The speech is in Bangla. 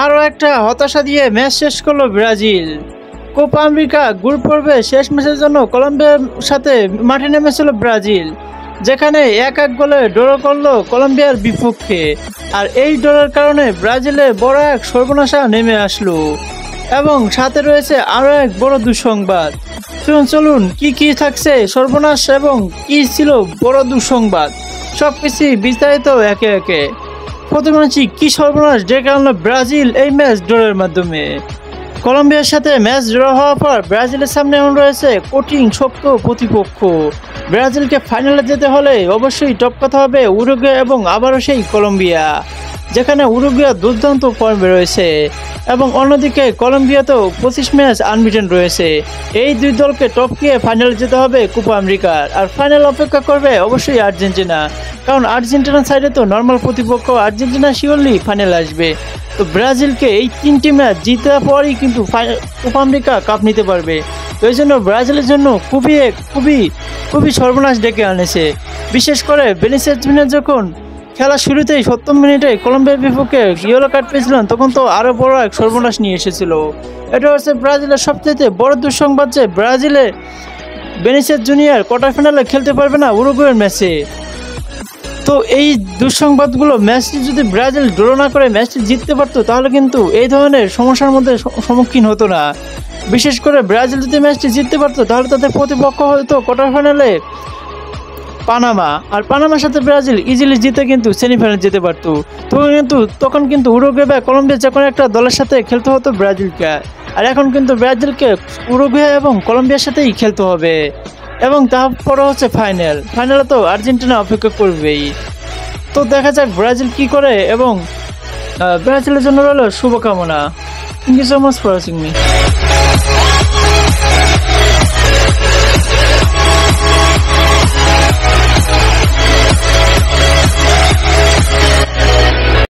আরও একটা হতাশা দিয়ে ম্যাচ শেষ করলো ব্রাজিল। কোপা আমেরিকা গ্রুপ পর্বে শেষ ম্যাচের জন্য কলম্বিয়ার সাথে মাঠে নেমেছিল ব্রাজিল, যেখানে 1-1 গোলে ড্র করলো কলম্বিয়ার বিপক্ষে। আর এই ড্রয়ের কারণে ব্রাজিলে বড় এক সর্বনাশা নেমে আসলো এবং সাথে রয়েছে আরও এক বড় দুঃসংবাদ। চলুন কি থাকছে সর্বনাশ এবং কি ছিল বড় দুঃসংবাদ সবকিছু বিস্তারিত একে একে। প্রথমে কি সর্বনাশ ডেকে আনলো ব্রাজিল এই ম্যাচ ড্রয়ের মাধ্যমে। কলম্বিয়ার সাথে ম্যাচ ড্র হওয়ার পর ব্রাজিলের সামনে এখন রয়েছে কঠিন শক্ত প্রতিপক্ষ। ব্রাজিলকে ফাইনালে যেতে হলে অবশ্যই টপকাতে হবে উরুগুয়ে এবং আবারও সেই কলম্বিয়া, যেখানে উরুগুয়ে দুর্দান্ত ফর্মে রয়েছে এবং অন্যদিকে কলম্বিয়াতেও 25 ম্যাচ আনবিটেন রয়েছে। এই দুই দলকে টপকিয়ে ফাইনালে যেতে হবে কোপা আমেরিকার। আর ফাইনাল অপেক্ষা করবে অবশ্যই আর্জেন্টিনা, কারণ আর্জেন্টিনার সাইডে তো নর্মাল প্রতিপক্ষ, আর্জেন্টিনা শিওরলি ফাইনাল আসবে। তো ব্রাজিলকে এই 3টি ম্যাচ জিতার পরই কিন্তু কোপা আমেরিকা কাপ নিতে পারবে। তো এই জন্য ব্রাজিলের জন্য খুবই সর্বনাশ ডেকে আনেছে। বিশেষ করে বেনিসিয়াস জুনিয়র যখন খেলা শুরুতেই 70 মিনিটে কলম্বিয়ার বিপক্ষে ইয়েলো কার্ড পেয়েছিলেন, তখন তো আরও বড় এক সর্বনাশ নিয়ে এসেছিল। এটা হচ্ছে ব্রাজিলের সবচেয়ে বড় দুঃসংবাদ যে ব্রাজিলে বেনিসিয়াস জুনিয়র কোয়ার্টার ফাইনালে খেলতে পারবে না উরুগুয়ের ম্যাচে। তো এই দুঃসংবাদগুলো ম্যাচটি যদি ব্রাজিল ড্র না করে ম্যাচটি জিততে পারতো, তাহলে কিন্তু এই ধরনের সমস্যার মধ্যে সম্মুখীন হতো না। বিশেষ করে ব্রাজিল যদি ম্যাচটি জিততে পারতো, তাহলে তাদের প্রতিপক্ষ হয়তো কোয়ার্টার ফাইনালে পানামা, আর পানামার সাথে ব্রাজিল ইজিলি জিতে কিন্তু সেমিফাইনালে যেতে পারতো। তখন কিন্তু উরুগুয়ে বা কলম্বিয়া যে কোনো একটা দলের সাথে খেলতে হতো ব্রাজিলকে। আর এখন কিন্তু ব্রাজিলকে উরুগুয়ে এবং কলম্বিয়ার সাথেই খেলতে হবে এবং তারপরে হচ্ছে ফাইনালে তো আর্জেন্টিনা অপেক্ষা করবেই। তো দেখা যাক ব্রাজিল কি করে, এবং ব্রাজিলের জন্য রইল শুভকামনা। Thank you so much for watching me.